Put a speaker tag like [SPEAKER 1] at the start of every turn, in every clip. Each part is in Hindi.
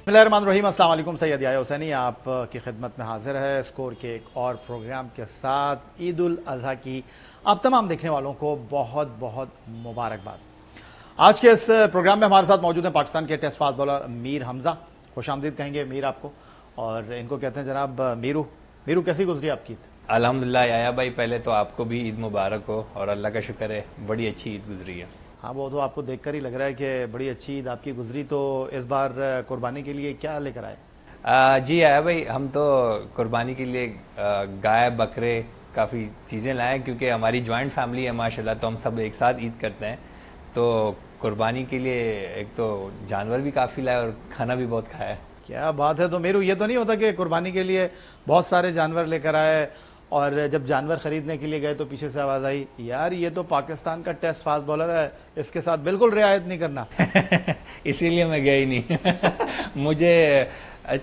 [SPEAKER 1] बिस्मिल्लाहिर्रहमानिर्रहीम, अस्सलाम वालेकुम। सैयद याह्या हुसैनी आपकी खिदमत में हाजिर है स्कोर के एक और प्रोग्राम के साथ। ईद उल अज़हा की आप तमाम देखने वालों को बहुत बहुत मुबारकबाद। आज के इस प्रोग्राम में हमारे साथ मौजूद हैं पाकिस्तान के test fast bowler Mir Hamza. खुशामदीद कहेंगे मीर आपको, और इनको कहते हैं जनाब मीरू। मीरू, कैसी गुजरी आपकी ईद?
[SPEAKER 2] अल्हम्दुलिल्लाह याया भाई, पहले तो आपको भी ईद मुबारक हो और अल्लाह का शुक्र है बड़ी अच्छी ईद गुजरी है।
[SPEAKER 1] हाँ, वो तो आपको देखकर ही लग रहा है कि बड़ी अच्छी ईद आपकी गुजरी। तो इस बार कुर्बानी के लिए क्या लेकर आए?
[SPEAKER 2] जी याया भाई, हम तो कुर्बानी के लिए गाय बकरे काफ़ी चीज़ें लाए हैं, क्योंकि हमारी जॉइंट फैमिली है माशाल्लाह, तो हम सब एक साथ ईद करते हैं। तो कुर्बानी के लिए एक तो जानवर भी काफ़ी लाए और खाना भी बहुत खाया है।
[SPEAKER 1] क्या बात है। तो मेरू, ये तो नहीं होता कि कुर्बानी के लिए बहुत सारे जानवर लेकर आए और जब जानवर खरीदने के लिए गए तो पीछे से आवाज आई, यार ये तो पाकिस्तान का टेस्ट फास्ट बॉलर है, इसके साथ बिल्कुल रियायत नहीं करना?
[SPEAKER 2] इसीलिए मैं गया ही नहीं। मुझे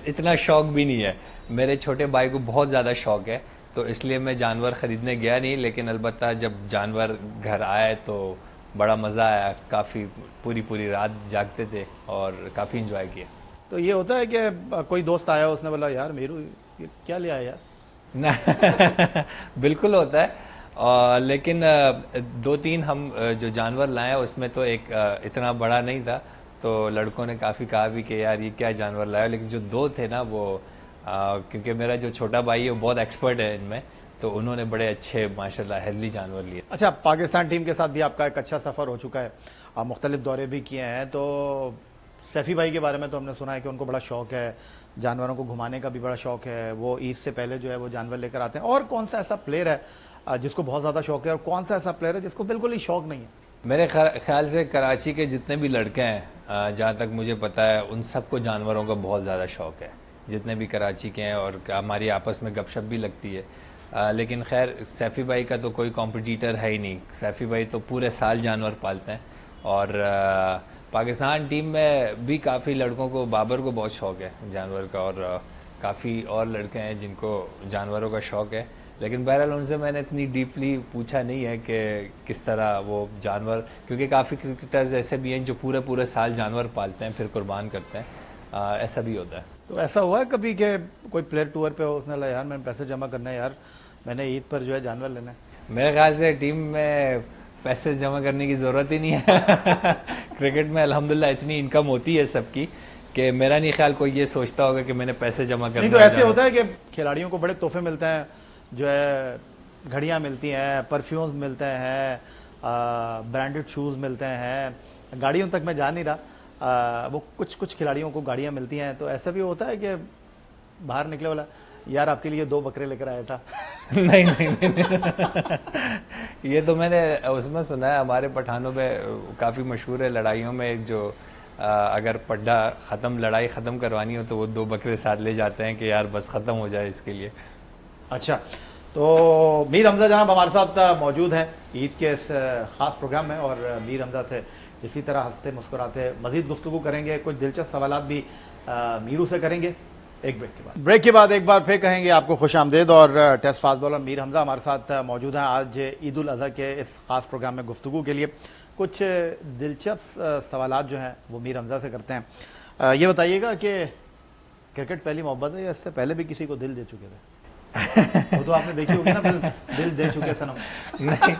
[SPEAKER 2] इतना शौक भी नहीं है। मेरे छोटे भाई को बहुत ज़्यादा शौक है, तो इसलिए मैं जानवर ख़रीदने गया नहीं। लेकिन अलबत्ता जब जानवर घर आए तो बड़ा मज़ा आया। काफ़ी पूरी पूरी रात जागते थे और काफ़ी इंजॉय किया।
[SPEAKER 1] तो ये होता है कि कोई दोस्त आया, उसने बोला यार मेरू ये क्या ले आया यार?
[SPEAKER 2] ना बिल्कुल होता है। लेकिन दो तीन हम जो जानवर लाए उसमें तो एक इतना बड़ा नहीं था, तो लड़कों ने काफ़ी कहा भी कि यार ये क्या जानवर लाया। लेकिन जो दो थे ना वो क्योंकि मेरा जो छोटा भाई है वो बहुत एक्सपर्ट है इनमें, तो उन्होंने बड़े अच्छे माशाल्लाह हेल्दी जानवर लिए।
[SPEAKER 1] अच्छा, पाकिस्तान टीम के साथ भी आपका एक अच्छा सफ़र हो चुका है, आप मुख्तलिफ दौरे भी किए हैं। तो सैफ़ी भाई के बारे में तो हमने सुना है कि उनको बड़ा शौक है, जानवरों को घुमाने का भी बड़ा शौक है, वो ईद से पहले जो है वो जानवर लेकर आते हैं। और कौन सा ऐसा प्लेयर है जिसको बहुत ज़्यादा शौक है, और कौन सा ऐसा प्लेयर है जिसको बिल्कुल ही शौक नहीं है?
[SPEAKER 2] मेरे ख्याल से कराची के जितने भी लड़के हैं, जहाँ तक मुझे पता है, उन सबको जानवरों का बहुत ज़्यादा शौक है, जितने भी कराची के हैं। और हमारी आपस में गपशप भी लगती है। लेकिन खैर सैफ़ी भाई का तो कोई कॉम्पिटिटर है ही नहीं। सैफ़ी भाई तो पूरे साल जानवर पालते हैं। और पाकिस्तान टीम में भी काफ़ी लड़कों को, बाबर को बहुत शौक है जानवर का, और काफ़ी और लड़के हैं जिनको जानवरों का शौक है। लेकिन बहरहाल उनसे मैंने इतनी डीपली पूछा नहीं है कि किस तरह वो जानवर, क्योंकि काफ़ी क्रिकेटर्स ऐसे भी हैं जो पूरे पूरे साल जानवर पालते हैं फिर कुर्बान करते हैं। ऐसा भी होता है।
[SPEAKER 1] तो ऐसा हुआ है कभी कि कोई प्लेयर टूर पे हो, उसने बोला यार मैंने पैसे जमा करना है यार, मैंने ईद पर जो है जानवर लेना है?
[SPEAKER 2] मेरे ख्याल से टीम में पैसे जमा करने की ज़रूरत ही नहीं है। क्रिकेट में अल्हम्दुलिल्लाह इतनी इनकम होती है सबकी कि मेरा नहीं ख्याल कोई ये सोचता होगा कि मैंने पैसे जमा करना है।
[SPEAKER 1] नहीं, तो ऐसे होता है कि खिलाड़ियों को बड़े तोहफे मिलते हैं, जो है घड़ियाँ मिलती हैं, परफ्यूम्स मिलते हैं, ब्रांडेड शूज़ मिलते हैं, गाड़ियों तक मैं जा नहीं रहा, वो कुछ कुछ खिलाड़ियों को गाड़ियाँ मिलती हैं। तो ऐसा भी होता है कि बाहर निकले वाला, यार आपके लिए 2 बकरे लेकर आया था?
[SPEAKER 2] नहीं नहीं नहीं, नहीं। ये तो मैंने उसमें सुना है, हमारे पठानों में काफ़ी मशहूर है लड़ाइयों में, जो अगर पड्डा ख़त्म, लड़ाई ख़त्म करवानी हो तो वो 2 बकरे साथ ले जाते हैं कि यार बस ख़त्म हो जाए इसके लिए।
[SPEAKER 1] अच्छा, तो मीर हमजा जनाब हमारे साथ मौजूद हैं ईद के इस ख़ास प्रोग्राम में, और मीर हमजा से इसी तरह हंसते मुस्कुराते मज़ीद गुफ्तगू करेंगे। कुछ दिलचस्प सवालात भी मीरू से करेंगे एक ब्रेक के बाद एक बार फिर कहेंगे आपको खुश आमदेद। और test fast bowler Mir Hamza हमारे साथ मौजूद हैं आज ईद उल अज़हा के इस ख़ास प्रोग्राम में गुफ्तगू के लिए। कुछ दिलचस्प सवालात जो हैं वो मीर हमजा से करते हैं। ये बताइएगा कि क्रिकेट पहली मोहब्बत है या इससे पहले भी किसी को दिल दे चुके थे? वो तो आपने देखी होगी ना फिल्म, दिल दे चुके सनम।
[SPEAKER 2] नहीं,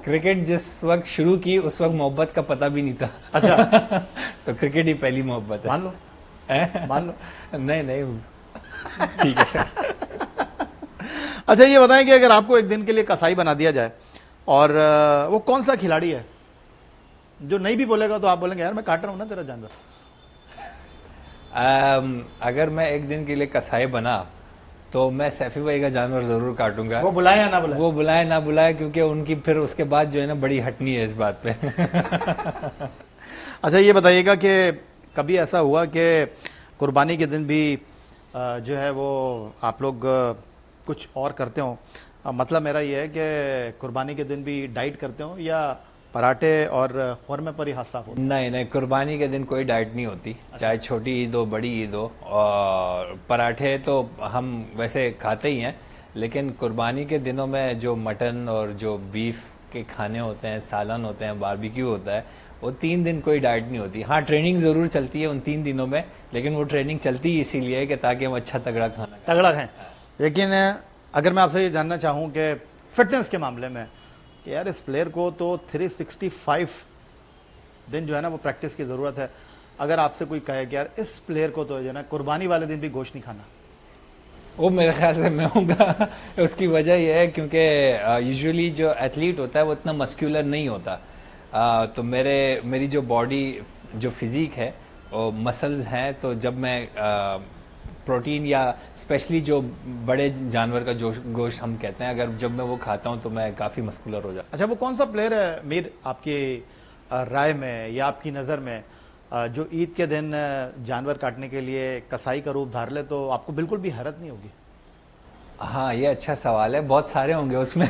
[SPEAKER 2] क्रिकेट जिस वक्त शुरू की उस वक्त मोहब्बत का पता भी नहीं था।
[SPEAKER 1] अच्छा।
[SPEAKER 2] तो क्रिकेट ही पहली मोहब्बत है।
[SPEAKER 1] मान लो, मान लो।
[SPEAKER 2] नहीं नहीं, ठीक है।
[SPEAKER 1] अच्छा, ये बताएं कि अगर आपको एक दिन के लिए कसाई बना दिया जाए, और वो कौन सा खिलाड़ी है जो नहीं भी बोलेगा तो आप बोलेंगे यार मैं काट रहा हूं ना तेरा जानवर?
[SPEAKER 2] अगर मैं एक दिन के लिए कसाई बना तो मैं सैफी भाई का जानवर जरूर काटूंगा।
[SPEAKER 1] वो बुलाए या ना बुलाए?
[SPEAKER 2] वो बुलाए ना बुलाए, क्योंकि उनकी फिर उसके बाद जो है ना बड़ी हटनी है इस बात पे।
[SPEAKER 1] अच्छा, ये बताइएगा कि कभी ऐसा हुआ कि कुर्बानी के दिन भी जो है वो आप लोग कुछ और करते हो? मतलब मेरा ये है कि कुर्बानी के दिन भी डाइट करते हो या पराठे और खुरमे पर ही हाथ साफ हो?
[SPEAKER 2] नहीं नहीं, कुर्बानी के दिन कोई डाइट नहीं होती। चाहे छोटी ईद हो बड़ी ईद हो। और पराठे तो हम वैसे खाते ही हैं, लेकिन कुर्बानी के दिनों में जो मटन और जो बीफ के खाने होते हैं, सालन होते हैं, बारबेक्यू होता है, वो 3 दिन कोई डाइट नहीं होती। हाँ, ट्रेनिंग ज़रूर चलती है उन 3 दिनों में, लेकिन वो ट्रेनिंग चलती ही इसीलिए है कि ताकि हम अच्छा तगड़ा खाना खाएं।
[SPEAKER 1] तगड़ा खाएं। लेकिन अगर मैं आपसे ये जानना चाहूँ कि फिटनेस के मामले में कि यार इस प्लेयर को तो 365 दिन जो है ना वो प्रैक्टिस की ज़रूरत है। अगर आपसे कोई कहे कि यार इस प्लेयर को तो जो है ना कुर्बानी वाले दिन भी गोश्त नहीं खाना,
[SPEAKER 2] वो मेरे ख्याल से मैं हूँगा। उसकी वजह यह है क्योंकि यूजुअली जो एथलीट होता है वो इतना मस्क्यूलर नहीं होता। तो मेरी जो बॉडी जो फिजिक है वो मसल्स हैं, तो जब मैं प्रोटीन या स्पेशली जो बड़े जानवर का जो गोश्त हम कहते हैं, अगर जब मैं वो खाता हूँ तो मैं काफ़ी मस्कुलर हो जाता हूँ।
[SPEAKER 1] अच्छा वो कौन सा प्लेयर है मीर आपकी राय में या आपकी नज़र में जो ईद के दिन जानवर काटने के लिए कसाई का रूप धार ले तो आपको बिल्कुल भी हैरत नहीं होगी?
[SPEAKER 2] हाँ, ये अच्छा सवाल है। बहुत सारे होंगे उसमें।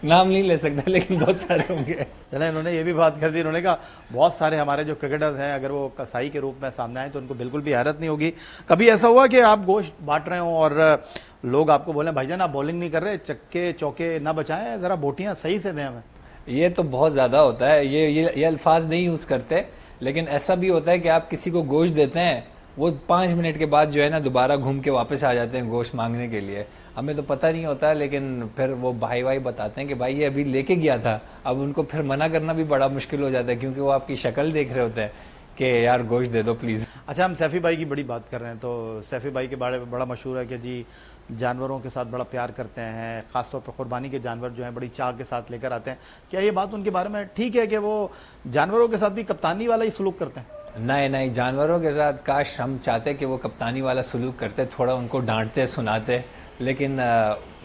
[SPEAKER 2] नाम नहीं ले सकता लेकिन बहुत सारे होंगे।
[SPEAKER 1] चले इन्होंने ये भी बात कर दी, इन्होंने कहा बहुत सारे हमारे जो क्रिकेटर्स हैं अगर वो कसाई के रूप में सामने आए तो उनको बिल्कुल भी हैरत नहीं होगी। कभी ऐसा हुआ कि आप गोश्त बांट रहे हो और लोग आपको बोले भाईजान आप बॉलिंग नहीं कर रहे, चक्के चौके ना बचाएं, जरा बोटियां सही से दें हमें?
[SPEAKER 2] ये तो बहुत ज़्यादा होता है। ये अल्फाज नहीं यूज़ करते, लेकिन ऐसा भी होता है कि आप किसी को गोश्त देते हैं, वो 5 मिनट के बाद जो है ना दोबारा घूम के वापस आ जाते हैं गोश्त मांगने के लिए। हमें तो पता नहीं होता, लेकिन फिर वो भाई बताते हैं कि भाई ये अभी लेके गया था। अब उनको फिर मना करना भी बड़ा मुश्किल हो जाता है क्योंकि वो आपकी शक्ल देख रहे होते हैं कि यार गोश्त दे दो प्लीज़।
[SPEAKER 1] अच्छा हम सैफी भाई की बड़ी बात कर रहे हैं तो सैफी भाई के बारे में बड़ा मशहूर है कि जी जानवरों के साथ बड़ा प्यार करते हैं, ख़ासतौर पर कुर्बानी के जानवर जो हैं बड़ी चाह के साथ लेकर आते हैं। क्या ये बात उनके बारे में ठीक है कि वो जानवरों के साथ भी कप्तानी वाला ही सलूक करते हैं?
[SPEAKER 2] नहीं, जानवरों के साथ काश हम चाहते कि वो कप्तानी वाला सलूक करते, थोड़ा उनको डांटते सुनाते, लेकिन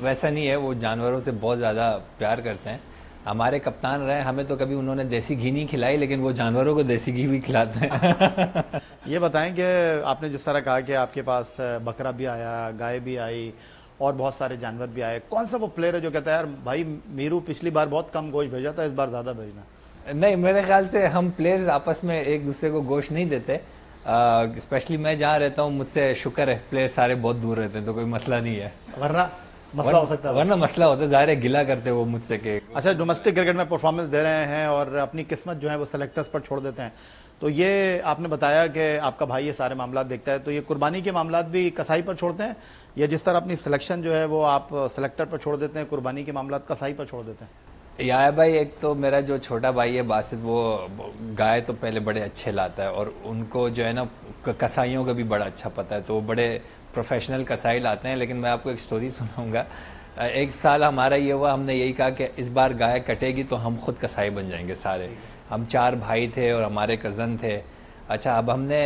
[SPEAKER 2] वैसा नहीं है। वो जानवरों से बहुत ज़्यादा प्यार करते हैं। हमारे कप्तान रहे, हमें तो कभी उन्होंने देसी घी नहीं खिलाई, लेकिन वो जानवरों को देसी घी भी खिलाते हैं।
[SPEAKER 1] ये बताएं कि आपने जिस तरह कहा कि आपके पास बकरा भी आया, गाय भी आई और बहुत सारे जानवर भी आए, कौन सा वो प्लेयर है जो कहता है यार भाई मीरू पिछली बार बहुत कम गोश्त भेजा था, इस बार ज़्यादा भेजना?
[SPEAKER 2] नहीं, मेरे ख्याल से हम प्लेयर्स आपस में एक दूसरे को गोश्त नहीं देते। स्पेशली मैं जहाँ रहता हूँ, मुझसे शुक्र है प्लेयर सारे बहुत दूर रहते हैं तो कोई मसला नहीं है,
[SPEAKER 1] वरना मसला हो सकता है।
[SPEAKER 2] वरना मसला होता है, ज़ाहिर है गिला करते वो मुझसे के।
[SPEAKER 1] अच्छा डोमेस्टिक क्रिकेट में परफॉर्मेंस दे रहे हैं और अपनी किस्मत जो है वो सेलेक्टर्स पर छोड़ देते हैं, तो ये आपने बताया कि आपका भाई ये सारे मामला देखता है, तो ये कुर्बानी के मामला भी कसाई पर छोड़ते हैं या जिस तरह अपनी सिलेक्शन जो है वो आप सेलेक्टर पर छोड़ देते हैं, कुर्बानी के मामला कसाई पर छोड़ देते हैं?
[SPEAKER 2] यार भाई, एक तो मेरा जो छोटा भाई है बासित, वो गाय तो पहले बड़े अच्छे लाता है और उनको जो है ना कसाईयों का भी बड़ा अच्छा पता है, तो वो बड़े प्रोफेशनल कसाई लाते हैं। लेकिन मैं आपको एक स्टोरी सुनाऊंगा। एक साल हमारा ये हुआ, हमने यही कहा कि इस बार गाय कटेगी तो हम खुद कसाई बन जाएंगे सारे। हम 4 भाई थे और हमारे कज़न थे। अच्छा, अब हमने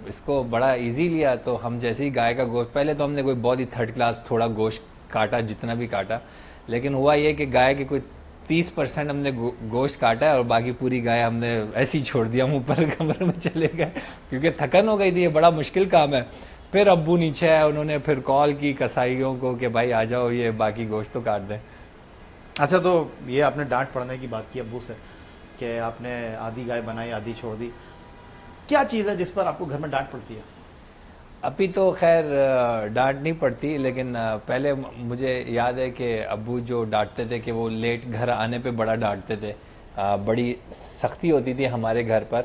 [SPEAKER 2] इसको बड़ा इजी लिया, तो हम जैसे ही गाय का गोश्त, पहले तो हमने कोई बहुत ही थर्ड क्लास थोड़ा गोश्त काटा, जितना भी काटा, लेकिन हुआ ये कि गाय के कोई 30% हमने गोश्त काटा है और बाकी पूरी गाय हमने ऐसे ही छोड़ दिया, हम ऊपर कमरे में चले गए क्योंकि थकन हो गई थी, ये बड़ा मुश्किल काम है। फिर अब्बू नीचे आए, उन्होंने फिर कॉल की कसाईयों को कि भाई आ जाओ, ये बाकी गोश्त तो काट दें।
[SPEAKER 1] अच्छा तो ये आपने डांट पड़ने की बात की अब्बू से कि आपने आधी गाय बनाई आधी छोड़ दी, क्या चीज़ है जिस पर आपको घर में डांट पड़ती है?
[SPEAKER 2] अभी तो खैर डांट नहीं पड़ती, लेकिन पहले मुझे याद है कि अब्बू जो डांटते थे कि वो लेट घर आने पे बड़ा डांटते थे। बड़ी सख्ती होती थी हमारे घर पर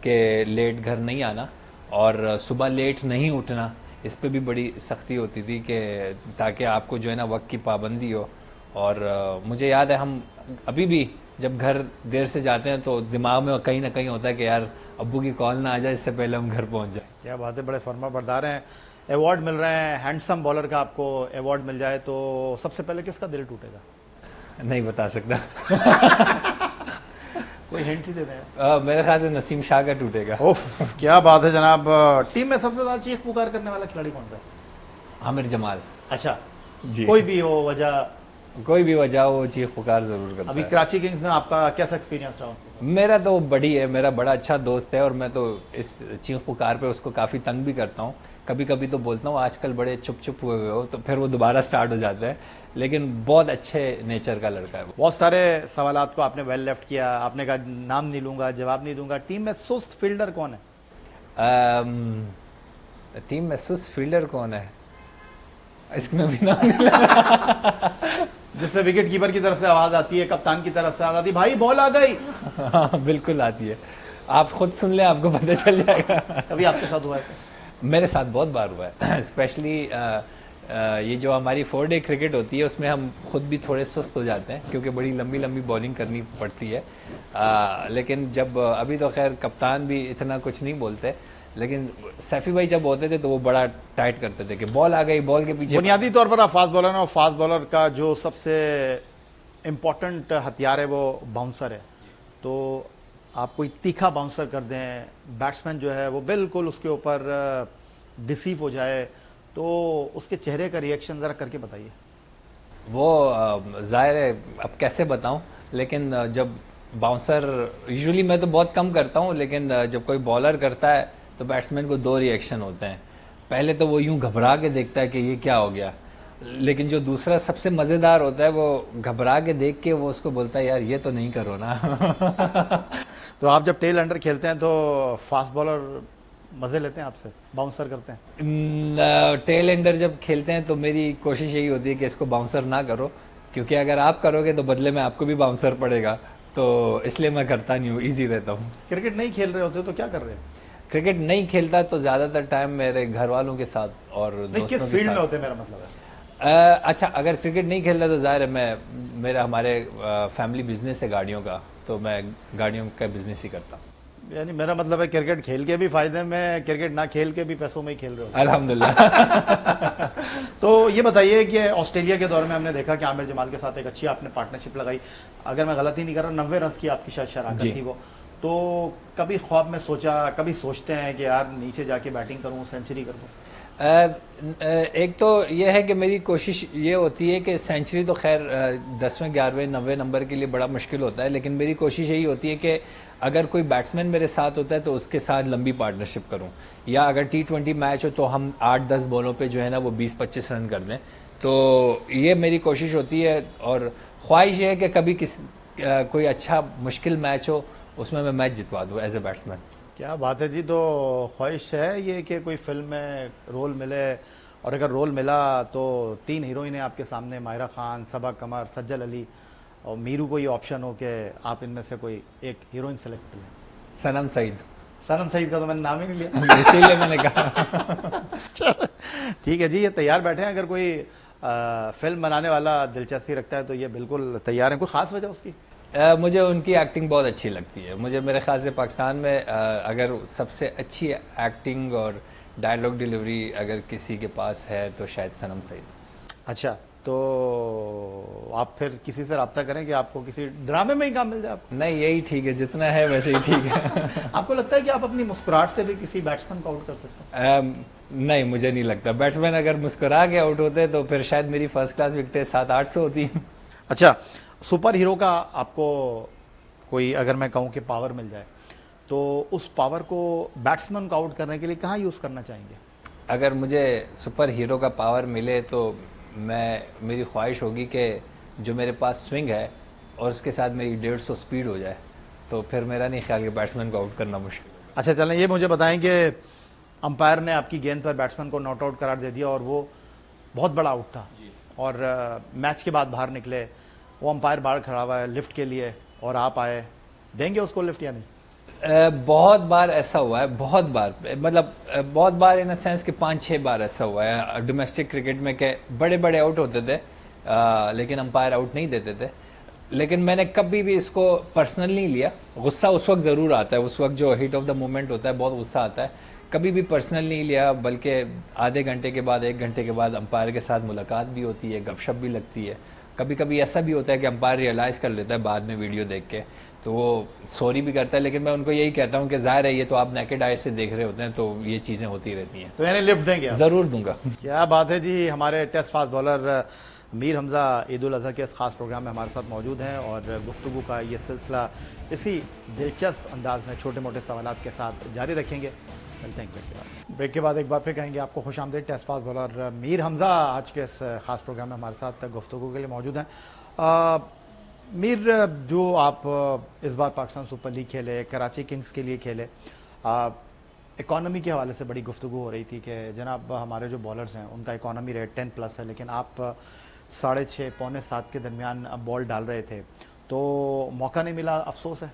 [SPEAKER 2] कि लेट घर नहीं आना और सुबह लेट नहीं उठना, इस पे भी बड़ी सख्ती होती थी कि ताकि आपको जो है ना वक्त की पाबंदी हो। और मुझे याद है हम अभी भी जब घर देर से जाते हैं तो दिमाग में कहीं ना कहीं होता है कि यार अब्बू की कॉल ना आ जाए, इससे पहले हम घर पहुंच जाए।
[SPEAKER 1] क्या बात है, बड़े फर्मा बरदार हैं। अवार्ड मिल रहे हैं, हैंडसम बॉलर का आपको अवार्ड मिल जाए तो सबसे पहले किसका दिल टूटेगा?
[SPEAKER 2] नहीं बता सकता।
[SPEAKER 1] कोई हिंट ही दे दें।
[SPEAKER 2] मेरे ख्याल से नसीम शाह का टूटेगा।
[SPEAKER 1] ओफ क्या बात है जनाब। टीम में सबसे ज्यादा चीख पुकार करने वाला खिलाड़ी कौन सा है?
[SPEAKER 2] आमिर जमाल।
[SPEAKER 1] अच्छा
[SPEAKER 2] जी,
[SPEAKER 1] कोई भी हो वजह?
[SPEAKER 2] कोई भी वजह हो, चीख पुकार जरूर करता
[SPEAKER 1] अभी
[SPEAKER 2] है।
[SPEAKER 1] कराची किंग्स में आपका कैसा एक्सपीरियंस रहा?
[SPEAKER 2] मेरा तो बड़ी है, मेरा बड़ा अच्छा दोस्त है और मैं तो इस चीख पुकार पे उसको काफ़ी तंग भी करता हूँ। कभी कभी तो बोलता हूँ आजकल बड़े चुप चुप हुए हुए हो, तो फिर वो दोबारा स्टार्ट हो जाता है, लेकिन बहुत अच्छे नेचर का लड़का है वो।
[SPEAKER 1] बहुत सारे सवालात को आपने वेल लेफ्ट किया, आपने कहा नाम नहीं लूंगा, जवाब नहीं दूंगा। टीम में सुस्त फील्डर कौन है?
[SPEAKER 2] टीम में सुस्त फील्डर कौन है, इसमें भी नाम नहीं
[SPEAKER 1] जिसमें विकेट कीपर की तरफ से आवाज आती है, कप्तान की तरफ से आवाज आती है, भाई बॉल आ गई।
[SPEAKER 2] हाँ, बिल्कुल आती है। आप खुद सुन लें, आपको पता चल जाएगा।
[SPEAKER 1] कभी आपके साथ हुआ है?
[SPEAKER 2] मेरे साथ बहुत बार हुआ है। स्पेशली ये जो हमारी 4 डे क्रिकेट होती है उसमें हम खुद भी थोड़े सुस्त हो जाते हैं क्योंकि बड़ी लंबी लंबी बॉलिंग करनी पड़ती है। लेकिन जब अभी तो खैर कप्तान भी इतना कुछ नहीं बोलते, लेकिन सैफी भाई जब होते थे तो वो बड़ा टाइट करते थे कि बॉल आ गई, बॉल के पीछे।
[SPEAKER 1] बुनियादी तौर पर आप फास्ट बॉलर हैं और फास्ट बॉलर का जो सबसे इम्पोर्टेंट हथियार है वो बाउंसर है। तो आप कोई तीखा बाउंसर कर दें, बैट्समैन जो है वो बिल्कुल उसके ऊपर डिसीव हो जाए, तो उसके चेहरे का रिएक्शन जरा करके बताइए।
[SPEAKER 2] वो जाहिर है अब कैसे बताऊं, लेकिन जब बाउंसर, यूजुअली मैं तो बहुत कम करता हूं, लेकिन जब कोई बॉलर करता है तो बैट्समैन को 2 रिएक्शन होते हैं। पहले तो वो यूं घबरा के देखता है कि ये क्या हो गया, लेकिन जो दूसरा सबसे मज़ेदार होता है वो घबरा के देख के वो उसको बोलता है यार ये तो नहीं करो ना।
[SPEAKER 1] तो आप जब टेल अंडर खेलते हैं तो फास्ट बॉलर मजे लेते हैं आपसे, बाउंसर करते हैं?
[SPEAKER 2] टेल एंडर जब खेलते हैं तो मेरी कोशिश यही होती है कि इसको बाउंसर ना करो, क्योंकि अगर आप करोगे तो बदले में आपको भी बाउंसर पड़ेगा, तो इसलिए मैं करता नहीं हूँ, ईजी रहता हूँ।
[SPEAKER 1] क्रिकेट नहीं खेल रहे होते तो क्या कर रहे हैं?
[SPEAKER 2] क्रिकेट नहीं खेलता तो ज़्यादातर टाइम मेरे घर वालों के साथ और
[SPEAKER 1] नहीं, किस
[SPEAKER 2] दोस्तों के
[SPEAKER 1] फील्ड में
[SPEAKER 2] साथ।
[SPEAKER 1] होते हैं मेरा मतलब है?
[SPEAKER 2] अच्छा, अगर क्रिकेट नहीं खेल रहा तो जाहिर है मेरा हमारे फैमिली बिजनेस है गाड़ियों का, तो मैं गाड़ियों का बिजनेस ही करता हूँ।
[SPEAKER 1] यानी मेरा मतलब है क्रिकेट खेल के भी फायदे में, क्रिकेट ना खेल के भी पैसों में ही खेल रहे हो।
[SPEAKER 2] अल्हम्दुलिल्लाह।
[SPEAKER 1] तो ये बताइए कि ऑस्ट्रेलिया के दौर में हमने देखा कि आमिर जमाल के साथ एक अच्छी आपने पार्टनरशिप लगाई, अगर मैं गलती नहीं कर रहा 90 रन की आपकी शायद शराकत
[SPEAKER 2] जी।
[SPEAKER 1] थी वो। तो कभी ख्वाब में सोचा, कभी सोचते हैं कि यार नीचे जाके बैटिंग करूं, सेंचुरी कर दूं?
[SPEAKER 2] एक तो ये है कि मेरी कोशिश ये होती है कि सेंचुरी तो खैर 10वें 11वें 90 नंबर के लिए बड़ा मुश्किल होता है, लेकिन मेरी कोशिश यही होती है कि अगर कोई बैट्समैन मेरे साथ होता है तो उसके साथ लंबी पार्टनरशिप करूं, या अगर T20 मैच हो तो हम 8-10 बॉलों पे जो है ना वो 20-25 रन कर दें। तो ये मेरी कोशिश होती है, और ख्वाहिश ये है कि कभी कोई अच्छा मुश्किल मैच हो उसमें मैं मैच जितवा दूँ एज ए बैट्समैन।
[SPEAKER 1] क्या बात है जी। तो ख्वाहिश है ये कि कोई फिल्म में रोल मिले, और अगर रोल मिला तो 3 हीरोइन है आपके सामने, माहिरा खान, सबा कमर, सज्जल अली और मीरू को ये ऑप्शन हो कि आप इनमें से कोई एक हीरोइन सेलेक्ट कर लें।
[SPEAKER 2] सनम सईद।
[SPEAKER 1] सनम सईद का तो मैंने नाम ही नहीं लिया।
[SPEAKER 2] इसीलिए मैंने कहा।
[SPEAKER 1] चलो, ठीक है जी, ये तैयार बैठे हैं। अगर कोई फिल्म बनाने वाला दिलचस्पी रखता है तो ये बिल्कुल तैयार है। कोई खास वजह उसकी?
[SPEAKER 2] मुझे उनकी एक्टिंग बहुत अच्छी लगती है। मुझे मेरे ख्याल से पाकिस्तान में अगर सबसे अच्छी एक्टिंग और डायलॉग डिलीवरी अगर किसी के पास है तो शायद सनम सईद।
[SPEAKER 1] अच्छा, तो आप फिर किसी से रब्ता करें कि आपको किसी ड्रामे में ही काम मिल जाए आपको?
[SPEAKER 2] नहीं, यही ठीक है, जितना है वैसे ही ठीक है।
[SPEAKER 1] आपको लगता है कि आप अपनी मुस्कुराहट से भी किसी बैट्समैन को आउट कर सकते हैं?
[SPEAKER 2] नहीं, मुझे नहीं लगता। बैट्समैन अगर मुस्कुरा के आउट होते तो फिर शायद मेरी फर्स्ट क्लास विकेटें 7-8 से होती हैं।
[SPEAKER 1] अच्छा, सुपर हीरो का आपको कोई, अगर मैं कहूँ कि पावर मिल जाए, तो उस पावर को बैट्समैन को आउट करने के लिए कहाँ यूज़ करना चाहेंगे?
[SPEAKER 2] अगर मुझे सुपर हीरो का पावर मिले तो मेरी ख्वाहिश होगी कि जो मेरे पास स्विंग है और उसके साथ मेरी 150 स्पीड हो जाए, तो फिर मेरा नहीं ख्याल कि बैट्समैन को आउट करना मुश्किल।
[SPEAKER 1] अच्छा, चलें ये मुझे बताएं कि अंपायर ने आपकी गेंद पर बैट्समैन को नॉट आउट करार दे दिया और वो बहुत बड़ा आउट था, और मैच के बाद बाहर निकले, वो अंपायर बाहर खड़ा हुआ है लिफ्ट के लिए और आप आए, देंगे उसको लिफ्ट या नहीं?
[SPEAKER 2] बहुत बार ऐसा हुआ है, बहुत बार, मतलब बहुत बार इन सेंस कि 5-6 बार ऐसा हुआ है डोमेस्टिक क्रिकेट में कि बड़े बड़े आउट होते थे, लेकिन अंपायर आउट नहीं देते थे। लेकिन मैंने कभी भी इसको पर्सनल नहीं लिया। गुस्सा उस वक्त ज़रूर आता है, उस वक्त जो हीट ऑफ द मोमेंट होता है बहुत गुस्सा आता है, कभी भी पर्सनल नहीं लिया, बल्कि आधे घंटे के बाद 1 घंटे के बाद अंपायर के साथ मुलाकात भी होती है, गपशप भी लगती है। कभी कभी ऐसा भी होता है कि अंपायर रियलाइज़ कर लेता है बाद में वीडियो देख के, तो वो सॉरी भी करता है, लेकिन मैं उनको यही कहता हूँ कि ज़ाहिर है ये तो आप नेकेड आई से देख रहे होते हैं, तो ये चीज़ें होती रहती हैं।
[SPEAKER 1] तो यानी लिफ्ट देंगे आप?
[SPEAKER 2] ज़रूर दूंगा।
[SPEAKER 1] क्या बात है जी। हमारे test fast bowler Mir Hamza Eid ul Azha के इस खास प्रोग्राम में हमारे साथ मौजूद हैं, और गुफ्तगू का ये सिलसिला इसी दिलचस्प अंदाज में छोटे मोटे सवालात के साथ जारी रखेंगे। मिलते हैं ब्रेक के बाद। एक बार फिर कहेंगे आपको खुश आमदीद। Test fast bowler Mir Hamza आज के इस खास प्रोग्राम में हमारे साथ गुफ्तगू के लिए मौजूद हैं। मीर, जो आप इस बार पाकिस्तान सुपर लीग खेले, कराची किंग्स के लिए खेले, इकॉनमी के हवाले से बड़ी गुफ्तगू हो रही थी कि जनाब हमारे जो बॉलर्स हैं उनका इकॉनमी रेट 10+ है, लेकिन आप 6:30 पौने 7 के दरमियान बॉल डाल रहे थे, तो मौका नहीं मिला, अफसोस है।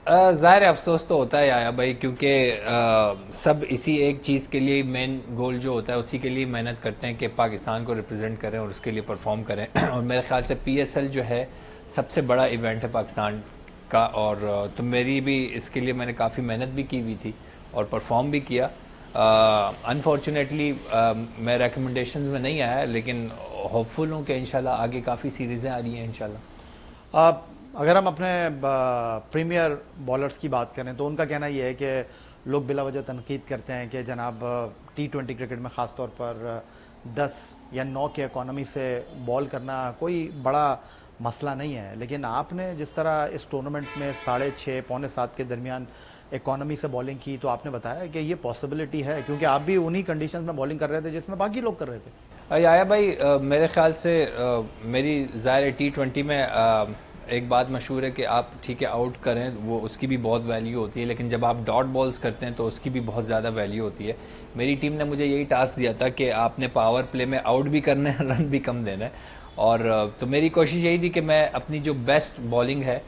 [SPEAKER 2] ज़ाहिर है अफसोस तो होता है आया भाई, क्योंकि सब इसी एक चीज़ के लिए, मेन गोल जो होता है उसी के लिए मेहनत करते हैं कि पाकिस्तान को रिप्रेजेंट करें और उसके लिए परफॉर्म करें। और मेरे ख्याल से पीएसएल जो है सबसे बड़ा इवेंट है पाकिस्तान का, और तो मेरी भी इसके लिए मैंने काफ़ी मेहनत भी की हुई थी और परफॉर्म भी किया। अनफॉर्चुनेटली मैं रिकमेंडेशंस में नहीं आया, लेकिन होपफुल हूँ कि इंशाल्लाह आगे काफ़ी सीरीज़ें आ रही हैं इंशाल्लाह।
[SPEAKER 1] अगर हम अपने प्रीमियर बॉलर्स की बात करें तो उनका कहना यह है कि लोग बिला वजह तनकीद करते हैं कि जनाब T20 क्रिकेट में ख़ास तौर पर 10 या 9 के इकॉनमी से बॉल करना कोई बड़ा मसला नहीं है, लेकिन आपने जिस तरह इस टूर्नामेंट में 6:30 पौने 7 के दरमियान इकॉनमी से बॉलिंग की, तो आपने बताया कि ये पॉसिबिलिटी है क्योंकि आप भी उन्हीं कंडीशंस में बॉलिंग कर रहे थे जिसमें बाकी लोग कर रहे थे।
[SPEAKER 2] आया भाई, मेरे ख्याल से मेरी ज़ाहिर T20 में एक बात मशहूर है कि आप ठीक है आउट करें, वो उसकी भी बहुत वैल्यू होती है, लेकिन जब आप डॉट बॉल्स करते हैं तो उसकी भी बहुत ज़्यादा वैल्यू होती है। मेरी टीम ने मुझे यही टास्क दिया था कि आपने पावर प्ले में आउट भी करना है, रन भी कम देना है, और तो मेरी कोशिश यही थी कि मैं अपनी जो बेस्ट बॉलिंग है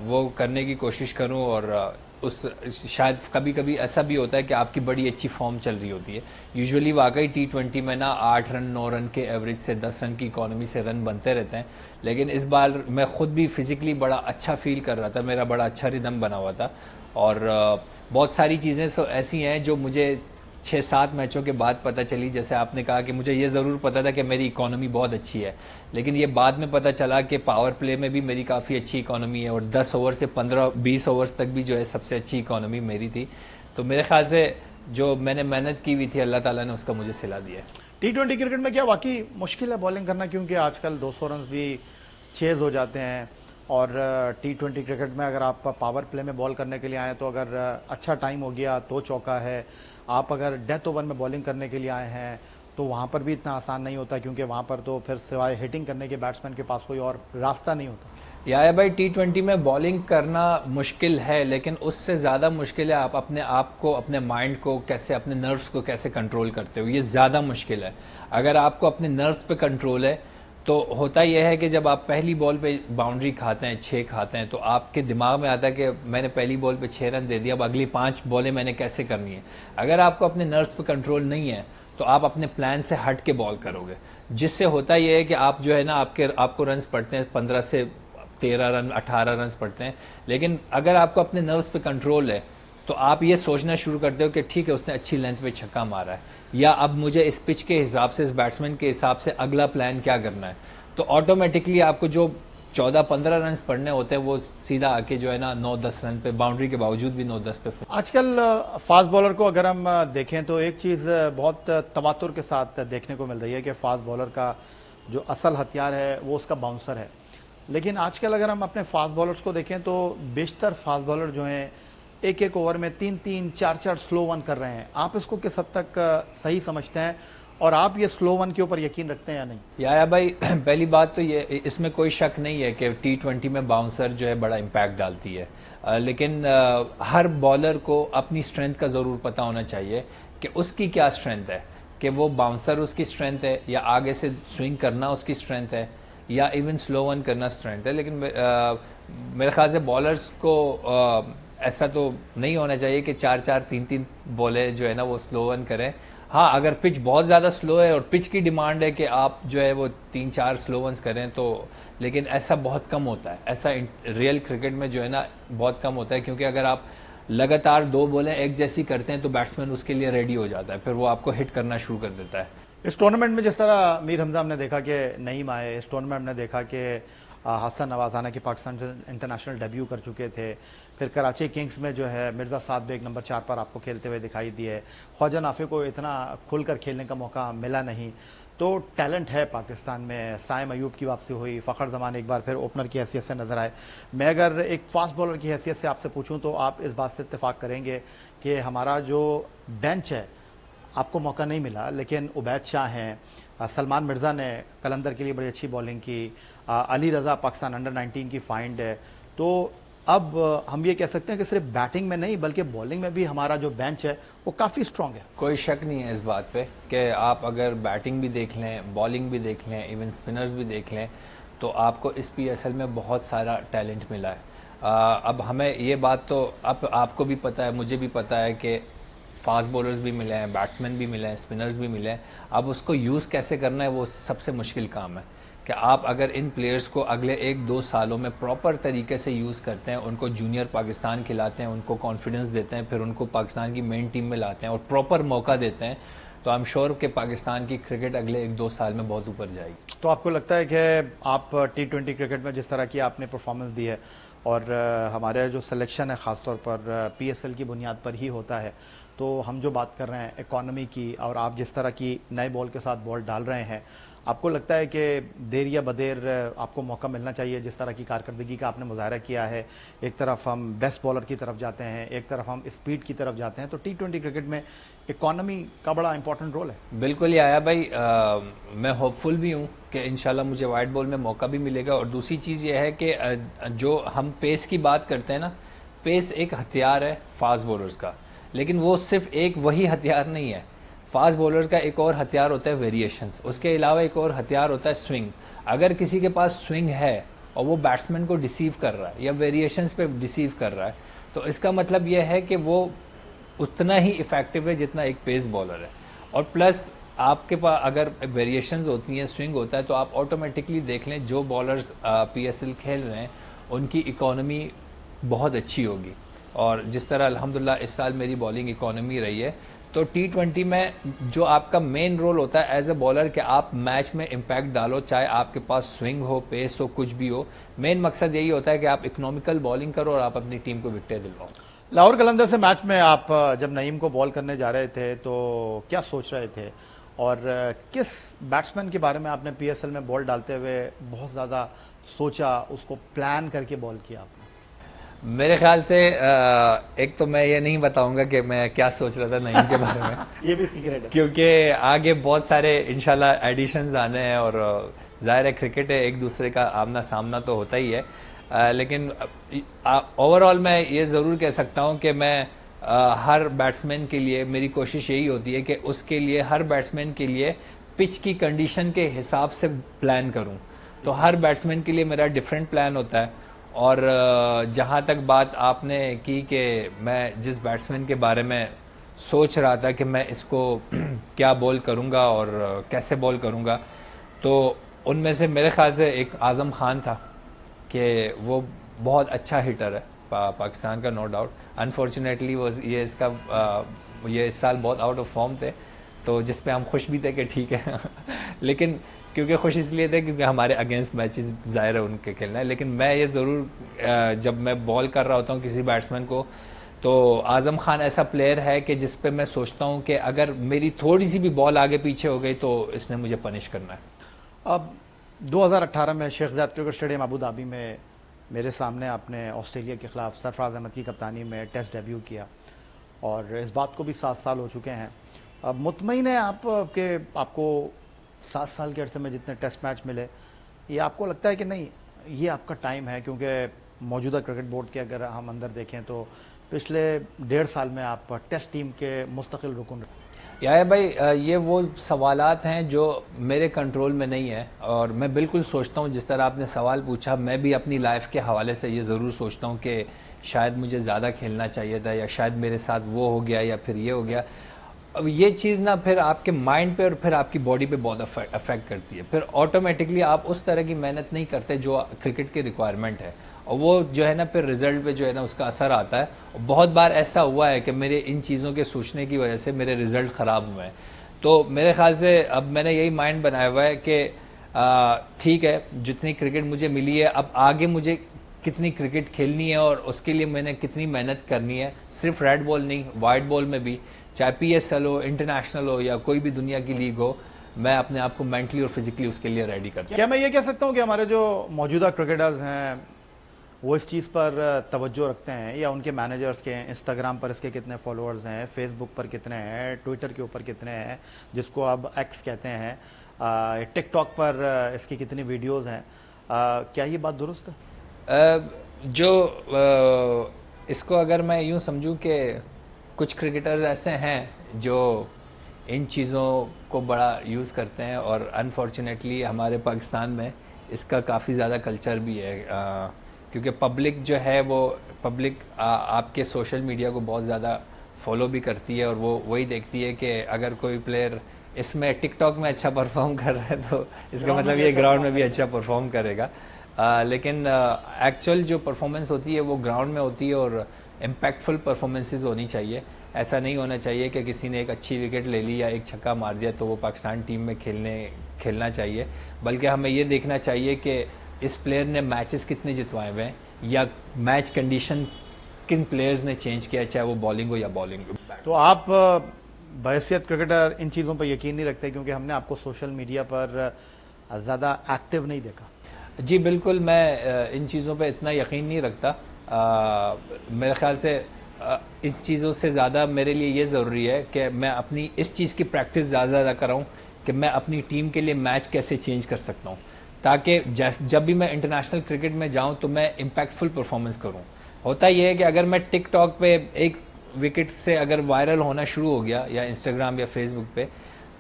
[SPEAKER 2] वो करने की कोशिश करूं, और उस शायद कभी कभी ऐसा भी होता है कि आपकी बड़ी अच्छी फॉर्म चल रही होती है। यूजुअली वाकई T20 में ना 8 रन 9 रन के एवरेज से 10 रन की इकॉनमी से रन बनते रहते हैं, लेकिन इस बार मैं खुद भी फिजिकली बड़ा अच्छा फील कर रहा था, मेरा बड़ा अच्छा रिदम बना हुआ था, और बहुत सारी चीज़ें ऐसी हैं जो मुझे 6-7 मैचों के बाद पता चली। जैसे आपने कहा कि मुझे ये ज़रूर पता था कि मेरी इकोनॉमी बहुत अच्छी है, लेकिन ये बाद में पता चला कि पावर प्ले में भी मेरी काफ़ी अच्छी इकोनॉमी है, और 10 ओवर से 15-20 ओवर्स तक भी जो है सबसे अच्छी इकोनॉमी मेरी थी। तो मेरे ख्याल से जो मैंने मेहनत की हुई थी अल्लाह ताला ने उसका मुझे सिला दिया।
[SPEAKER 1] T20 क्रिकेट में क्या वाकई मुश्किल है बॉलिंग करना, क्योंकि आजकल 200 रन भी चेज हो जाते हैं, और T20 क्रिकेट में अगर आप पावर प्ले में बॉल करने के लिए आए तो अगर अच्छा टाइम हो गया तो चौका है, आप अगर डेथ ओवर में बॉलिंग करने के लिए आए हैं तो वहाँ पर भी इतना आसान नहीं होता, क्योंकि वहाँ पर तो फिर सिवाय हिटिंग करने के बैट्समैन के पास कोई और रास्ता नहीं होता।
[SPEAKER 2] या भाई T20 में बॉलिंग करना मुश्किल है, लेकिन उससे ज़्यादा मुश्किल है आप अपने आप को, अपने माइंड को कैसे, अपने नर्व्स को कैसे कंट्रोल करते हो, ये ज़्यादा मुश्किल है। अगर आपको अपने नर्व्स पे कंट्रोल है तो होता यह है कि जब आप पहली बॉल पे बाउंड्री खाते हैं, 6 खाते हैं, तो आपके दिमाग में आता है कि मैंने पहली बॉल पे 6 रन दे दिया, अब अगली 5 बॉलें मैंने कैसे करनी है। अगर आपको अपने नर्व्स पे कंट्रोल नहीं है तो आप अपने प्लान से हट के बॉल करोगे, जिससे होता यह है कि आप जो है ना आपको रन्स पड़ते हैं 15 से 13 रन 18 रन पड़ते हैं। लेकिन अगर आपको अपने नर्व्स पे कंट्रोल है तो आप ये सोचना शुरू करते हो कि ठीक है उसने अच्छी लेंथ पे छक्का मारा है, या अब मुझे इस पिच के हिसाब से, इस बैट्समैन के हिसाब से अगला प्लान क्या करना है। तो ऑटोमेटिकली आपको जो 14-15 रन पढ़ने होते हैं वो सीधा आके जो है ना 9-10 रन पे, बाउंड्री के बावजूद भी 9-10 पे।
[SPEAKER 1] आजकल फास्ट बॉलर को अगर हम देखें तो एक चीज़ बहुत तवातुर के साथ देखने को मिल रही है कि फास्ट बॉलर का जो असल हथियार है वो उसका बाउंसर है, लेकिन आजकल अगर हम अपने फास्ट बॉलर्स को देखें तो बेशतर फास्ट बॉलर जो हैं एक एक ओवर में 3-3 4-4 स्लो वन कर रहे हैं। आप इसको किस हद तक सही समझते हैं, और आप ये स्लो वन के ऊपर यकीन रखते हैं या नहीं?
[SPEAKER 2] या भाई पहली बात तो ये, इसमें कोई शक नहीं है कि T20 में बाउंसर जो है बड़ा इम्पैक्ट डालती है, लेकिन हर बॉलर को अपनी स्ट्रेंथ का ज़रूर पता होना चाहिए कि उसकी क्या स्ट्रेंथ है, कि वो बाउंसर उसकी स्ट्रेंथ है, या आगे से स्विंग करना उसकी स्ट्रेंथ है, या इवन स्लो वन करना स्ट्रेंथ है। लेकिन मेरे ख्याल से बॉलर्स को ऐसा तो नहीं होना चाहिए कि 4-4 3-3 बॉलें जो है ना वो स्लो वन करें। हाँ, अगर पिच बहुत ज़्यादा स्लो है और पिच की डिमांड है कि आप जो है वो 3-4 स्लो वंस करें तो, लेकिन ऐसा बहुत कम होता है, ऐसा रियल क्रिकेट में जो है ना बहुत कम होता है, क्योंकि अगर आप लगातार 2 बॉलें एक जैसी करते हैं तो बैट्समैन उसके लिए रेडी हो जाता है, फिर वो आपको हिट करना शुरू कर देता है।
[SPEAKER 1] इस टूर्नामेंट में जिस तरह मीर हमजा ने देखा कि नईम आए, इस टूर्नामेंट ने देखा कि हसन नवाज़ाना की पाकिस्तान इंटरनेशनल डेब्यू कर चुके थे, फिर कराची किंग्स में जो है मिर्ज़ा साद बेग नंबर 4 पर आपको खेलते हुए दिखाई दिए, ख्वाजा नाफे को इतना खुलकर खेलने का मौका मिला नहीं। तो टैलेंट है पाकिस्तान में, साइम अयूब की वापसी हुई, फ़खर जमान एक बार फिर ओपनर की हैसियत से नज़र आए। मैं अगर एक फास्ट बॉलर की हैसियत से आपसे पूछूं तो आप इस बात से इत्तेफाक करेंगे कि हमारा जो बेंच है, आपको मौका नहीं मिला, लेकिन उबैद शाह हैं, सलमान मिर्ज़ा ने कलंदर के लिए बड़ी अच्छी बॉलिंग की, अली रज़ा पाकिस्तान अंडर 19 की फाइंड है, तो अब हम ये कह सकते हैं कि सिर्फ बैटिंग में नहीं बल्कि बॉलिंग में भी हमारा जो बेंच है वो काफ़ी स्ट्रांग है।
[SPEAKER 2] कोई शक नहीं है इस बात पे कि आप अगर बैटिंग भी देख लें, बॉलिंग भी देख लें, इवन स्पिनर्स भी देख लें, तो आपको इस पीएसएल में बहुत सारा टैलेंट मिला है। अब हमें ये बात तो अब आपको भी पता है, मुझे भी पता है कि फास्ट बॉलर्स भी मिले हैं, बैट्समैन भी मिले हैं, स्पिनर्स भी मिले हैं। अब उसको यूज़ कैसे करना है वो सबसे मुश्किल काम है कि आप अगर इन प्लेयर्स को अगले 1-2 सालों में प्रॉपर तरीके से यूज़ करते हैं, उनको जूनियर पाकिस्तान खिलाते हैं, उनको कॉन्फिडेंस देते हैं, फिर उनको पाकिस्तान की मेन टीम में लाते हैं और प्रॉपर मौका देते हैं, तो आई एम श्योर कि पाकिस्तान की क्रिकेट अगले 1-2 साल में बहुत ऊपर जाएगी।
[SPEAKER 1] तो आपको लगता है कि आप T20 क्रिकेट में जिस तरह की आपने परफॉर्मेंस दी है और हमारे जो सिलेक्शन है ख़ासतौर पर PSL की बुनियाद पर ही होता है, तो हम जो बात कर रहे हैं इकॉनमी की और आप जिस तरह की नए बॉल के साथ बॉल डाल रहे हैं, आपको लगता है कि देर या बदेर आपको मौका मिलना चाहिए? जिस तरह की कारकर्दगी का आपने मुजाहरा किया है, एक तरफ हम बेस्ट बॉलर की तरफ जाते हैं, एक तरफ हम स्पीड की तरफ जाते हैं, तो T20 क्रिकेट में इकॉनमी का बड़ा इंपॉर्टेंट रोल है।
[SPEAKER 2] बिल्कुल ही आया भाई। मैं होपफुल भी हूँ कि इंशाल्लाह मुझे वाइट बॉल में मौका भी मिलेगा। और दूसरी चीज़ ये है कि जो हम पेस की बात करते हैं ना, पेस एक हथियार है फास्ट बॉलर्स का, लेकिन वो सिर्फ एक वही हथियार नहीं है। फास्ट बॉलर का एक और हथियार होता है वेरिएशंस, उसके अलावा एक और हथियार होता है स्विंग। अगर किसी के पास स्विंग है और वो बैट्समैन को डिसीव कर रहा है या वेरिएशंस पे डिसीव कर रहा है, तो इसका मतलब यह है कि वो उतना ही इफेक्टिव है जितना एक पेस बॉलर है। और प्लस आपके पास अगर वेरिएशंस होती हैं, स्विंग होता है, तो आप ऑटोमेटिकली देख लें जो बॉलर्स PSL खेल रहे हैं उनकी इकॉनमी बहुत अच्छी होगी। और जिस तरह अल्हम्दुलिल्लाह इस साल मेरी बॉलिंग इकॉनमी रही है, तो T20 में जो आपका मेन रोल होता है एज ए बॉलर कि आप मैच में इम्पैक्ट डालो, चाहे आपके पास स्विंग हो, पेस हो, कुछ भी हो, मेन मकसद यही होता है कि आप इकोनॉमिकल बॉलिंग करो और आप अपनी टीम को विकेट दिलवाओ।
[SPEAKER 1] लाहौर कलंदर से मैच में आप जब नईम को बॉल करने जा रहे थे तो क्या सोच रहे थे और किस बैट्समैन के बारे में आपने PSL में बॉल डालते हुए बहुत ज़्यादा सोचा, उसको प्लान करके बॉल किया आपने?
[SPEAKER 2] मेरे ख्याल से एक तो मैं ये नहीं बताऊंगा कि मैं क्या सोच रहा था नईम के बारे में
[SPEAKER 1] ये भी सीक्रेट है
[SPEAKER 2] क्योंकि आगे बहुत सारे इंशाल्लाह एडिशंस आने हैं और जाहिर है क्रिकेट है, एक दूसरे का आमना सामना तो होता ही है। लेकिन ओवरऑल मैं ये ज़रूर कह सकता हूँ कि मैं हर बैट्समैन के लिए मेरी कोशिश यही होती है कि उसके लिए, हर बैट्समैन के लिए पिच की कंडीशन के हिसाब से प्लान करूँ। तो हर बैट्समैन के लिए मेरा डिफरेंट प्लान होता है। और जहाँ तक बात आपने की कि मैं जिस बैट्समैन के बारे में सोच रहा था कि मैं इसको क्या बॉल करूँगा और कैसे बॉल करूँगा, तो उनमें से मेरे ख्याल से एक आज़म खान था कि वो बहुत अच्छा हिटर है पाकिस्तान का, नो डाउट। अनफॉर्चुनेटली वो ये इस साल बहुत आउट ऑफ फॉर्म थे, तो जिस पे हम खुश भी थे कि ठीक है लेकिन क्योंकि खुश इसलिए थे क्योंकि हमारे अगेंस्ट मैचेस ज़ाहिर है उनके खेलना है। लेकिन मैं ये ज़रूर जब मैं बॉल कर रहा होता हूँ किसी बैट्समैन को, तो आज़म खान ऐसा प्लेयर है कि जिस पे मैं सोचता हूँ कि अगर मेरी थोड़ी सी भी बॉल आगे पीछे हो गई तो इसने मुझे पनिश करना है।
[SPEAKER 1] अब 2018 में Sheikh Zayed cricket stadium Abu Dhabi में मेरे सामने आपने ऑस्ट्रेलिया के खिलाफ सरफराज अहमद की कप्तानी में टेस्ट डेब्यू किया और इस बात को भी 7 साल हो चुके हैं। अब मुतमईन है आप कि आपको 7 साल के अरसे में जितने टेस्ट मैच मिले, ये आपको लगता है कि नहीं ये आपका टाइम है? क्योंकि मौजूदा क्रिकेट बोर्ड के अगर हम अंदर देखें तो पिछले 1.5 साल में आप टेस्ट टीम के मुस्तकिल रुकन।
[SPEAKER 2] या भाई ये वो सवालात हैं जो मेरे कंट्रोल में नहीं है और मैं बिल्कुल सोचता हूँ जिस तरह आपने सवाल पूछा, मैं भी अपनी लाइफ के हवाले से ये ज़रूर सोचता हूँ कि शायद मुझे ज़्यादा खेलना चाहिए था या शायद मेरे साथ वो हो गया या फिर ये हो गया। अब ये चीज़ ना फिर आपके माइंड पे और फिर आपकी बॉडी पे बहुत अफेक्ट करती है। फिर ऑटोमेटिकली आप उस तरह की मेहनत नहीं करते जो क्रिकेट की रिक्वायरमेंट है, और वो जो है ना फिर रिजल्ट पे जो है ना उसका असर आता है। बहुत बार ऐसा हुआ है कि मेरे इन चीज़ों के सोचने की वजह से मेरे रिजल्ट ख़राब हुए हैं। तो मेरे ख्याल से अब मैंने यही माइंड बनाया हुआ है कि ठीक है, जितनी क्रिकेट मुझे मिली है, अब आगे मुझे कितनी क्रिकेट खेलनी है और उसके लिए मैंने कितनी मेहनत करनी है, सिर्फ रेड बॉल नहीं, वाइट बॉल में भी, चाहे PSL हो, इंटरनेशनल हो या कोई भी दुनिया की लीग हो, मैं अपने आप को मेंटली और फिजिकली उसके लिए रेडी करता हूँ।
[SPEAKER 1] क्या मैं ये कह सकता हूँ कि हमारे जो मौजूदा क्रिकेटर्स हैं वो इस चीज़ पर तवज्जो रखते हैं, या उनके मैनेजर्स के इंस्टाग्राम पर इसके कितने फॉलोअर्स हैं, फेसबुक पर कितने हैं, ट्विटर के ऊपर कितने हैं जिसको अब एक्स कहते हैं, टिकटॉक पर इसकी कितनी वीडियोस हैं, क्या ये बात दुरुस्त है?
[SPEAKER 2] जो इसको अगर मैं यूं समझूं कि कुछ क्रिकेटर्स ऐसे हैं जो इन चीज़ों को बड़ा यूज़ करते हैं, और अनफॉर्चुनेटली हमारे पाकिस्तान में इसका काफ़ी ज़्यादा कल्चर भी है, क्योंकि पब्लिक जो है वो पब्लिक आपके सोशल मीडिया को बहुत ज़्यादा फॉलो भी करती है, और वो वही देखती है कि अगर कोई प्लेयर इसमें टिकटॉक में अच्छा परफॉर्म कर रहा है तो इसका मतलब ये ग्राउंड में भी अच्छा परफॉर्म करेगा। लेकिन एक्चुअल जो परफॉर्मेंस होती है वो ग्राउंड में होती है, और इम्पैक्टफुल परफॉर्मेंसेस होनी चाहिए। ऐसा नहीं होना चाहिए कि किसी ने एक अच्छी विकेट ले ली या एक छक्का मार दिया तो वो पाकिस्तान टीम में खेलना चाहिए, बल्कि हमें ये देखना चाहिए कि इस प्लेयर ने मैचेस कितने जितवाए हुए हैं, या मैच कंडीशन किन प्लेयर्स ने चेंज किया, चाहे वो बॉलिंग हो या बॉलिंग हो।
[SPEAKER 1] तो आप बहैसियत क्रिकेटर इन चीज़ों पर यकीन नहीं रखते, क्योंकि हमने आपको सोशल मीडिया पर ज़्यादा एक्टिव नहीं देखा।
[SPEAKER 2] जी बिल्कुल, मैं इन चीज़ों पे इतना यकीन नहीं रखता। मेरे ख्याल से इन चीज़ों से ज़्यादा मेरे लिए ये ज़रूरी है कि मैं अपनी इस चीज़ की प्रैक्टिस ज़्यादा कराऊँ कि मैं अपनी टीम के लिए मैच कैसे चेंज कर सकता हूँ, ताकि जब भी मैं इंटरनेशनल क्रिकेट में जाऊँ तो मैं इम्पैक्टफुल परफॉर्मेंस करूँ। होता ये है कि अगर मैं टिकटॉक पे एक विकेट से अगर वायरल होना शुरू हो गया, या इंस्टाग्राम या फेसबुक पे,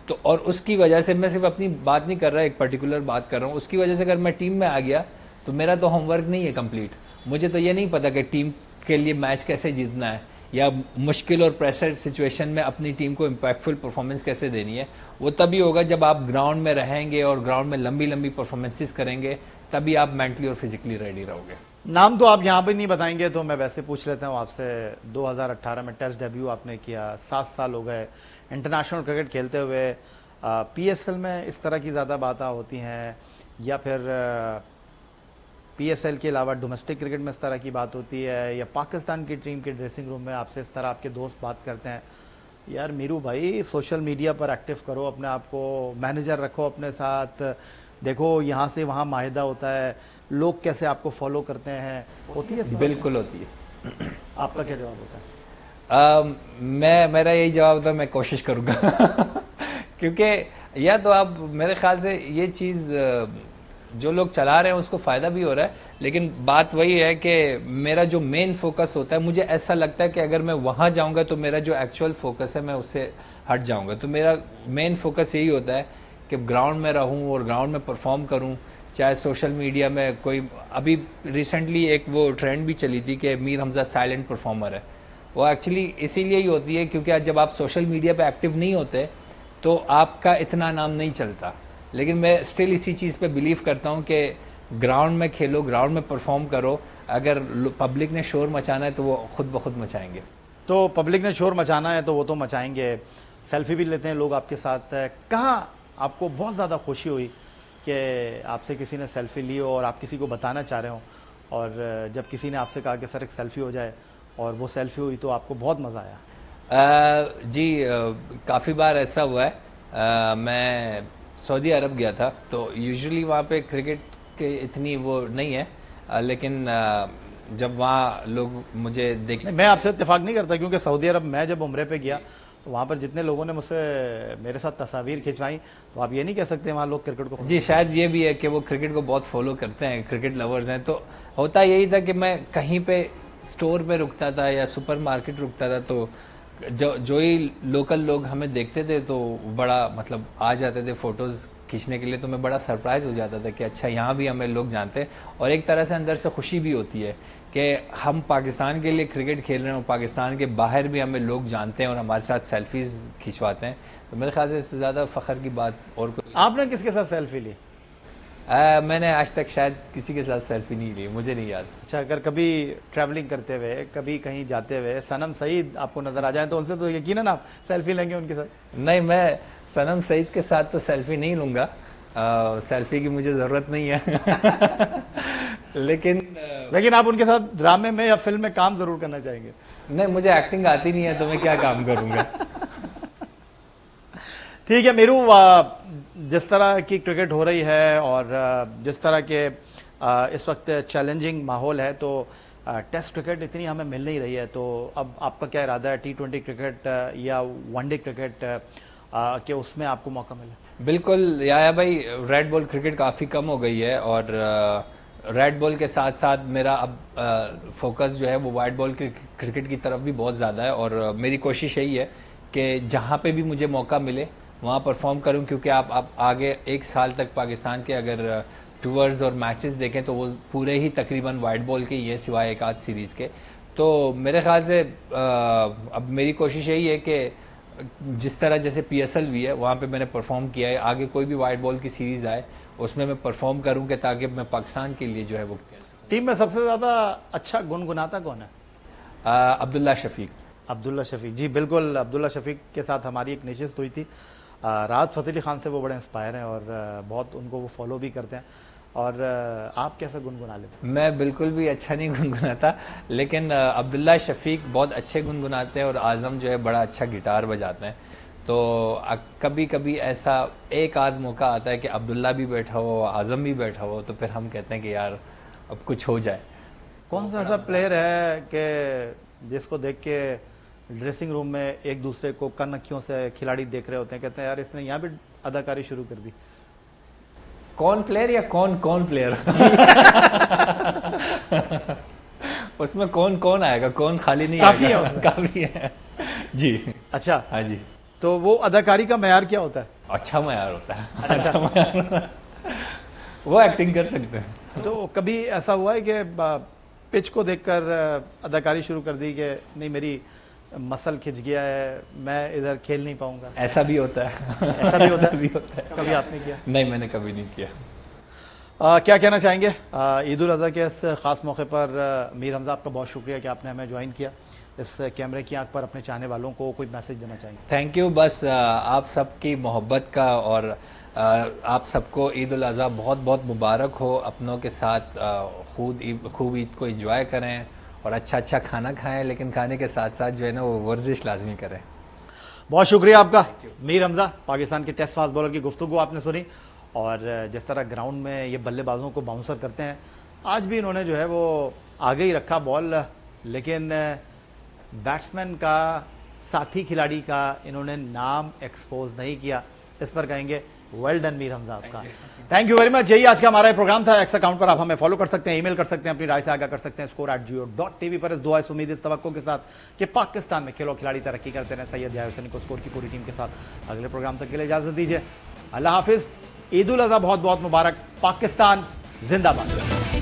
[SPEAKER 2] तो और उसकी वजह से, मैं सिर्फ अपनी बात नहीं कर रहा, एक पर्टिकुलर बात कर रहा हूँ, उसकी वजह से अगर मैं टीम में आ गया तो मेरा तो होमवर्क नहीं है कंप्लीट। मुझे तो ये नहीं पता कि टीम के लिए मैच कैसे जीतना है, या मुश्किल और प्रेशर सिचुएशन में अपनी टीम को इम्पैक्टफुल परफॉर्मेंस कैसे देनी है। वो तभी होगा जब आप ग्राउंड में रहेंगे और ग्राउंड में लंबी लंबी परफॉर्मेंसेस करेंगे, तभी आप मेंटली और फिजिकली रेडी रहोगे।
[SPEAKER 1] नाम तो आप यहाँ पे नहीं बताएंगे, तो मैं वैसे पूछ लेता हूँ आपसे। 2018 में टेस्ट डेब्यू आपने किया, 7 साल हो गए इंटरनेशनल क्रिकेट खेलते हुए। पीएसएल में इस तरह की ज़्यादा बातें होती हैं, या फिर पीएसएल के अलावा डोमेस्टिक क्रिकेट में इस तरह की बात होती है, या पाकिस्तान की टीम के ड्रेसिंग रूम में आपसे इस तरह आपके दोस्त बात करते हैं, यार मीरू भाई सोशल मीडिया पर एक्टिव करो अपने आप को, मैनेजर रखो अपने साथ, देखो यहाँ से वहाँ माहिदा होता है, लोग कैसे आपको फॉलो करते हैं? होती है?
[SPEAKER 2] बिल्कुल होती है।
[SPEAKER 1] आपका क्या जवाब होता है?
[SPEAKER 2] मेरा यही जवाब था, मैं कोशिश करूंगा क्योंकि या तो आप, मेरे ख्याल से ये चीज़ जो लोग चला रहे हैं उसको फ़ायदा भी हो रहा है, लेकिन बात वही है कि मेरा जो मेन फोकस होता है, मुझे ऐसा लगता है कि अगर मैं वहाँ जाऊँगा तो मेरा जो एक्चुअल फोकस है मैं उससे हट जाऊँगा। तो मेरा मेन फोकस यही होता है कि ग्राउंड में रहूँ और ग्राउंड में परफॉर्म करूँ। चाहे सोशल मीडिया में कोई, अभी रिसेंटली एक वो ट्रेंड भी चली थी कि मीर हमजा साइलेंट परफॉर्मर है, वो एक्चुअली इसीलिए ही होती है क्योंकि आज जब आप सोशल मीडिया पे एक्टिव नहीं होते तो आपका इतना नाम नहीं चलता। लेकिन मैं स्टिल इसी चीज़ पे बिलीव करता हूँ कि ग्राउंड में खेलो, ग्राउंड में परफॉर्म करो। अगर पब्लिक ने शोर मचाना है तो वो खुद ब खुद मचाएंगे।
[SPEAKER 1] तो पब्लिक ने शोर मचाना है तो वो तो मचाएंगे, सेल्फी भी लेते हैं लोग आपके साथ। कहाँ आपको बहुत ज़्यादा खुशी हुई कि आपसे किसी ने सेल्फी ली हो और आप किसी को बताना चाह रहे हो, और जब किसी ने आपसे कहा कि सर एक सेल्फी हो जाए और वो सेल्फी हुई तो आपको बहुत मज़ा आया?
[SPEAKER 2] जी काफ़ी बार ऐसा हुआ है। मैं सऊदी अरब गया था, तो यूजुअली वहाँ पे क्रिकेट के इतनी वो नहीं है, लेकिन जब वहाँ लोग मुझे देख,
[SPEAKER 1] मैं आपसे इत्तेफाक नहीं करता, क्योंकि सऊदी अरब मैं जब उम्रे पे गया तो वहाँ पर जितने लोगों ने मुझसे मेरे साथ तस्वीर खिंचवाई, तो आप ये नहीं कह सकते वहाँ लोग क्रिकेट को।
[SPEAKER 2] जी शायद ये भी है कि वो क्रिकेट को बहुत फॉलो करते हैं, क्रिकेट लवर्स हैं। तो होता यही था कि मैं कहीं पे स्टोर पे रुकता था या सुपर मार्केट रुकता था, तो जो ही लोकल लोग हमें देखते थे तो बड़ा मतलब आ जाते थे फ़ोटोज़ खींचने के लिए। तो मैं बड़ा सरप्राइज़ हो जाता था कि अच्छा यहाँ भी हमें लोग जानते हैं, और एक तरह से अंदर से खुशी भी होती है कि हम पाकिस्तान के लिए क्रिकेट खेल रहे हैं और पाकिस्तान के बाहर भी हमें लोग जानते हैं और हमारे साथ सेल्फीज़ खिंचवाते हैं। तो मेरे ख्याल से इससे ज़्यादा फ़ख्र की बात और कोई।
[SPEAKER 1] आपने किसके साथ सेल्फी ली?
[SPEAKER 2] मैंने आज तक शायद किसी के साथ सेल्फी नहीं ली, मुझे नहीं याद।
[SPEAKER 1] अच्छा, अगर कभी ट्रैवलिंग करते हुए, कभी कहीं जाते हुए सनम सईद आपको नजर आ जाए तो उनसे तो यकीनन आप सेल्फी लेंगे उनके साथ?
[SPEAKER 2] नहीं, मैं सनम सईद के साथ तो सेल्फी नहीं लूँगा, सेल्फी की मुझे ज़रूरत नहीं है लेकिन
[SPEAKER 1] आप उनके साथ ड्रामे में या फिल्म में काम जरूर करना चाहेंगे?
[SPEAKER 2] नहीं, मुझे एक्टिंग आती नहीं है तो मैं क्या काम करूँगा।
[SPEAKER 1] ठीक है मीरू, जिस तरह की क्रिकेट हो रही है और जिस तरह के इस वक्त चैलेंजिंग माहौल है, तो टेस्ट क्रिकेट इतनी हमें मिल नहीं रही है, तो अब आपका क्या इरादा है T20 क्रिकेट या वनडे क्रिकेट के उसमें आपको मौका मिले?
[SPEAKER 2] बिल्कुल याया भाई, रेड बॉल क्रिकेट काफ़ी कम हो गई है, और रेड बॉल के साथ साथ मेरा अब फोकस जो है वो वाइट बॉल क्रिकेट की तरफ भी बहुत ज़्यादा है, और मेरी कोशिश यही है कि जहाँ पे भी मुझे मौका मिले वहाँ परफॉर्म करूँ, क्योंकि आप आगे 1 साल तक पाकिस्तान के अगर टूर्स और मैचेस देखें तो वो पूरे ही तकरीबन वाइट बॉल के ही है, सिवाय एक आध सीरीज़ के। तो मेरे ख्याल से अब मेरी कोशिश यही है कि जिस तरह जैसे PSL भी है वहाँ पे मैंने परफॉर्म किया है, आगे कोई भी वाइट बॉल की सीरीज़ आए उसमें मैं परफॉर्म करूँ कि ताकि मैं पाकिस्तान के लिए जो है वो खेल सकूँ।
[SPEAKER 1] टीम में सबसे ज़्यादा अच्छा गुनगुनाता कौन है?
[SPEAKER 2] अब्दुल्ला शफीक।
[SPEAKER 1] अब्दुल्ला शफीक जी, बिल्कुल। अब्दुल्ला शफीक के साथ हमारी एक नशिस्त हुई थी। राहत फ़तेह अली खान से वो बड़े इंस्पायर हैं और बहुत उनको वो फॉलो भी करते हैं। और आप कैसे गुनगुना लेते हैं?
[SPEAKER 2] मैं बिल्कुल भी अच्छा नहीं गुनगुनाता, लेकिन अब्दुल्ला शफीक बहुत अच्छे गुनगुनाते हैं और आज़म जो है बड़ा अच्छा गिटार बजाते हैं। तो कभी कभी ऐसा एक आध मौका आता है कि अब्दुल्ला भी बैठा हो, आज़म भी बैठा हो, तो फिर हम कहते हैं कि यार अब कुछ हो जाए।
[SPEAKER 1] कौन सा ऐसा प्लेयर है कि जिसको देख के ड्रेसिंग रूम में एक दूसरे को कन अखियों से खिलाड़ी देख रहे होते हैं, कहते हैं यार इसने यहाँ भी अदाकारी शुरू कर दी?
[SPEAKER 2] कौन प्लेयर या कौन कौन प्लेयर? उसमें कौन कौन आएगा, कौन खाली नहीं
[SPEAKER 1] काफी
[SPEAKER 2] आएगा।
[SPEAKER 1] है
[SPEAKER 2] काफी है जी।
[SPEAKER 1] अच्छा,
[SPEAKER 2] हाँ जी।
[SPEAKER 1] तो वो अदाकारी का मयार क्या होता है?
[SPEAKER 2] अच्छा मयार होता है। अच्छा मयार वो एक्टिंग कर सकते हैं।
[SPEAKER 1] तो कभी ऐसा हुआ है कि पिच को देखकर अदाकारी शुरू कर दी कि नहीं मेरी मसल खिंच गया है, मैं इधर खेल नहीं पाऊंगा?
[SPEAKER 2] ऐसा भी होता है।
[SPEAKER 1] ऐसा भी होता है?
[SPEAKER 2] भी होता है।
[SPEAKER 1] कभी आपने किया?
[SPEAKER 2] नहीं, मैंने कभी नहीं किया।
[SPEAKER 1] क्या कहना चाहेंगे ईद उल अज़हा के इस ख़ास मौके पर? मीर हमज़ा, आपका बहुत शुक्रिया कि आपने हमें ज्वाइन किया। इस कैमरे की आंख पर अपने चाहने वालों को कोई मैसेज देना चाहेंगे?
[SPEAKER 2] Thank you. बस आप सबकी मोहब्बत का और आप सबको ईद उल अज़हा बहुत बहुत मुबारक हो। अपनों के साथ खूब ईद को एंजॉय करें और अच्छा खाना खाएं, लेकिन खाने के साथ साथ जो है ना वो वर्जिश लाजमी करें।
[SPEAKER 1] बहुत शुक्रिया आपका। मीर हमज़ा, पाकिस्तान के टेस्ट फास्ट बॉलर की गुफ्तगू आपने सुनी, और जिस तरह ग्राउंड में ये बल्लेबाजों को बाउंसर करते हैं, आज भी इन्होंने जो है वो आगे ही रखा बॉल, लेकिन बैट्समैन का, साथी खिलाड़ी का इन्होंने नाम एक्सपोज नहीं किया। इस पर कहेंगे वेल डन मीर हमज़ा आपका। Thank you very much. यही आज का हमारा प्रोग्राम था। एक्स अकाउंट पर आप हमें फॉलो कर सकते हैं, ईमेल कर सकते हैं, अपनी राय से आगाह कर सकते हैं score@jio.tv पर। इस दुआ इस उम्मीद इस तवक्को के साथ कि पाकिस्तान में खेलो खिलाड़ी तरक्की करते रहे। सैयद यार हुसैनी को स्कोर की पूरी टीम के साथ अगले प्रोग्राम तक के लिए इजाजत दीजिए। अल्लाह हाफिज। ईद उल अज़हा बहुत बहुत मुबारक। पाकिस्तान जिंदाबाद।